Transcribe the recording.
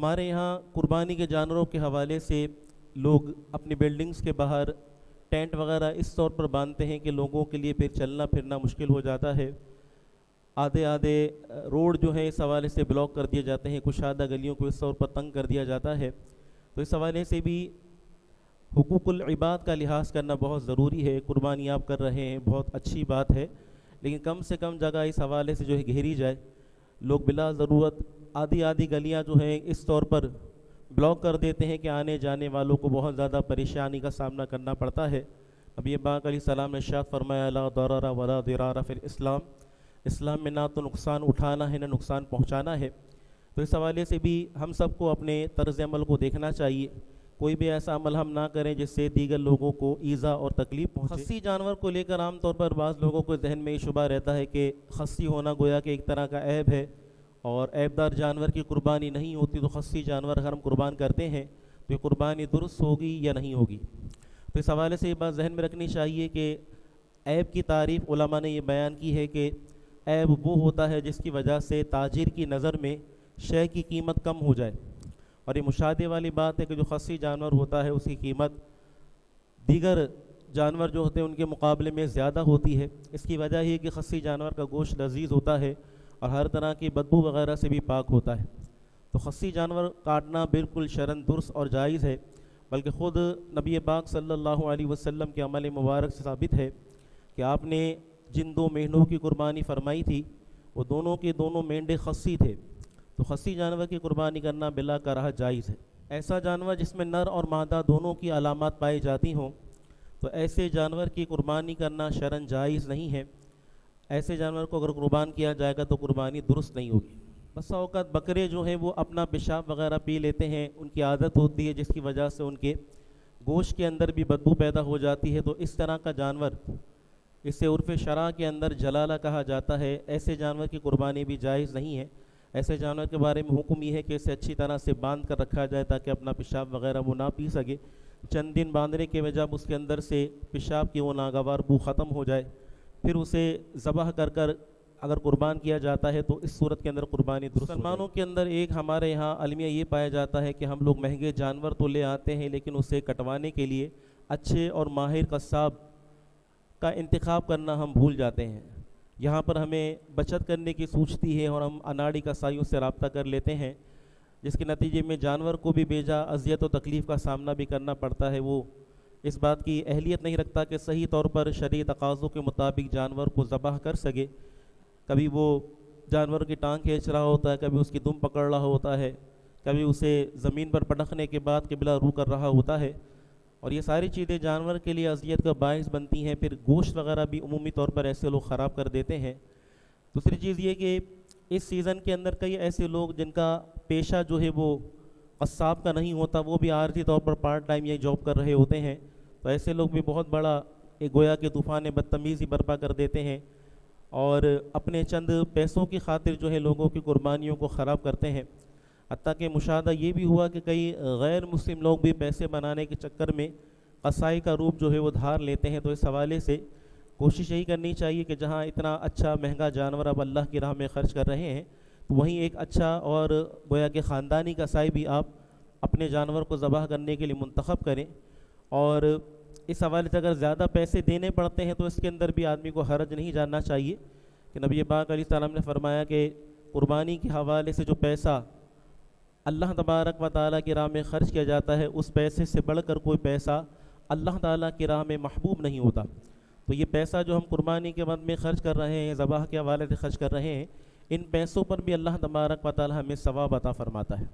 ہمارے یہاں قربانی کے جانوروں کے حوالے سے لوگ اپنی بلڈنگز کے باہر ٹینٹ وغیرہ اس طور پر باندھتے ہیں کہ لوگوں کے لیے پھر چلنا پھرنا مشکل ہو جاتا ہے. آدھے روڈ جو ہے اس حوالے سے بلاک کر دیے جاتے ہیں, کشادہ گلیوں کو اس طور پر تنگ کر دیا جاتا ہے. تو اس حوالے سے بھی حقوق العباد کا لحاظ کرنا بہت ضروری ہے. قربانی آپ کر رہے ہیں, بہت اچھی بات ہے, لیکن کم سے کم جگہ اس حوالے سے جو ہے گھیری جائے. لوگ بلا ضرورت آدھی گلیاں جو ہیں اس طور پر بلاک کر دیتے ہیں کہ آنے جانے والوں کو بہت زیادہ پریشانی کا سامنا کرنا پڑتا ہے. نبی پاک علیہ السلام نے ارشاد فرمایا لا ضرر ولا ضرار فی الاسلام, اسلام میں نہ تو نقصان اٹھانا ہے نہ نقصان پہنچانا ہے. تو اس حوالے سے بھی ہم سب کو اپنے طرز عمل کو دیکھنا چاہیے. کوئی بھی ایسا عمل ہم نہ کریں جس سے دیگر لوگوں کو ایذا اور تکلیف پہنچے. خصی جانور کو لے کر عام طور پر بعض لوگوں کو ذہن میں یہ شبہ رہتا ہے کہ خصی ہونا گویا کہ ایک طرح کا عیب ہے اور عیبدار جانور کی قربانی نہیں ہوتی, تو خصی جانور اگر ہم قربان کرتے ہیں تو یہ قربانی درست ہوگی یا نہیں ہوگی. تو اس حوالے سے یہ بات ذہن میں رکھنی چاہیے کہ عیب کی تعریف علماء نے یہ بیان کی ہے کہ عیب وہ ہوتا ہے جس کی وجہ سے تاجر کی نظر میں شے کی قیمت کم ہو جائے. اور یہ مشاہدے والی بات ہے کہ جو خصی جانور ہوتا ہے اس کی قیمت دیگر جانور جو ہوتے ہیں ان کے مقابلے میں زیادہ ہوتی ہے. اس کی وجہ یہ کہ خصی جانور کا گوشت لذیذ ہوتا ہے اور ہر طرح کی بدبو وغیرہ سے بھی پاک ہوتا ہے. تو خصی جانور کاٹنا بالکل شرعاً درست اور جائز ہے, بلکہ خود نبی پاک صلی اللہ علیہ وسلم کے عمل مبارک سے ثابت ہے کہ آپ نے جن 2 مینڈوں کی قربانی فرمائی تھی وہ دونوں کے دونوں مینڈے خصی تھے. تو خصی جانور کی قربانی کرنا بلا کراہہ جائز ہے. ایسا جانور جس میں نر اور مادہ دونوں کی علامات پائی جاتی ہوں تو ایسے جانور کی قربانی کرنا شرعاً جائز نہیں ہے. ایسے جانور کو اگر قربان کیا جائے گا تو قربانی درست نہیں ہوگی. بسا اوقات بکرے جو ہیں وہ اپنا پیشاب وغیرہ پی لیتے ہیں, ان کی عادت ہوتی ہے جس کی وجہ سے ان کے گوشت کے اندر بھی بدبو پیدا ہو جاتی ہے. تو اس طرح کا جانور, اسے عرف شرع کے اندر جلالہ کہا جاتا ہے, ایسے جانور کی قربانی بھی جائز نہیں ہے. ایسے جانور کے بارے میں حکم یہ ہے کہ اسے اچھی طرح سے باندھ کر رکھا جائے تاکہ اپنا پیشاب وغیرہ وہ نہ پی سکے. چند دن باندھنے کے وجہ اس کے اندر سے پیشاب کی وہ ناگوار بو ختم ہو جائے, پھر اسے ذبح کر اگر قربان کیا جاتا ہے تو اس صورت کے اندر قربانی درست. مسلمانوں کے اندر ایک ہمارے یہاں المیہ یہ پایا جاتا ہے کہ ہم لوگ مہنگے جانور تو لے آتے ہیں لیکن اسے کٹوانے کے لیے اچھے اور ماہر قصاب کا انتخاب کرنا ہم بھول جاتے ہیں. یہاں پر ہمیں بچت کرنے کی سوچتی ہے اور ہم اناڑی قصائیوں سے رابطہ کر لیتے ہیں, جس کے نتیجے میں جانور کو بھی بیجا اذیت و تکلیف کا سامنا بھی کرنا پڑتا ہے. وہ اس بات کی اہلیت نہیں رکھتا کہ صحیح طور پر شرعی تقاضوں کے مطابق جانور کو ذبح کر سکے. کبھی وہ جانور کی ٹانگ کھینچ رہا ہوتا ہے, کبھی اس کی دم پکڑ رہا ہوتا ہے, کبھی اسے زمین پر پٹکنے کے بعد قبلہ رو کر رہا ہوتا ہے, اور یہ ساری چیزیں جانور کے لیے اذیت کا باعث بنتی ہیں. پھر گوشت وغیرہ بھی عمومی طور پر ایسے لوگ خراب کر دیتے ہیں. دوسری چیز یہ کہ اس سیزن کے اندر کئی ایسے لوگ جن کا پیشہ جو ہے وہ قصاب کا نہیں ہوتا, وہ بھی عارضی طور پر پارٹ ٹائم یہ جاب کر رہے ہوتے ہیں. تو ایسے لوگ بھی بہت بڑا ایک گویا کہ طوفان بدتمیزی برپا کر دیتے ہیں اور اپنے چند پیسوں کی خاطر جو ہے لوگوں کی قربانیوں کو خراب کرتے ہیں. حتیٰ کہ مشاہدہ یہ بھی ہوا کہ کئی غیر مسلم لوگ بھی پیسے بنانے کے چکر میں قصائی کا روپ جو ہے وہ دھار لیتے ہیں. تو اس حوالے سے کوشش یہی کرنی چاہیے کہ جہاں اتنا اچھا مہنگا جانور اب اللہ کی راہ میں خرچ کر رہے ہیں تو وہیں ایک اچھا اور گویا کہ خاندانی قصائی بھی آپ اپنے جانور کو ذبح کرنے کے لیے منتخب کریں. اور اس حوالے سے اگر زیادہ پیسے دینے پڑتے ہیں تو اس کے اندر بھی آدمی کو حرج نہیں جاننا چاہیے کہ نبی پاک علیہ السلام نے فرمایا کہ قربانی کے حوالے سے جو پیسہ اللہ تبارک و تعالیٰ کی راہ میں خرچ کیا جاتا ہے اس پیسے سے بڑھ کر کوئی پیسہ اللہ تعالیٰ کی راہ میں محبوب نہیں ہوتا. تو یہ پیسہ جو ہم قربانی کے بعد میں خرچ کر رہے ہیں, ذبح کے حوالے سے خرچ کر رہے ہیں, ان پیسوں پر بھی اللہ تبارک و تعالیٰ ہمیں ثواب عطا فرماتا ہے.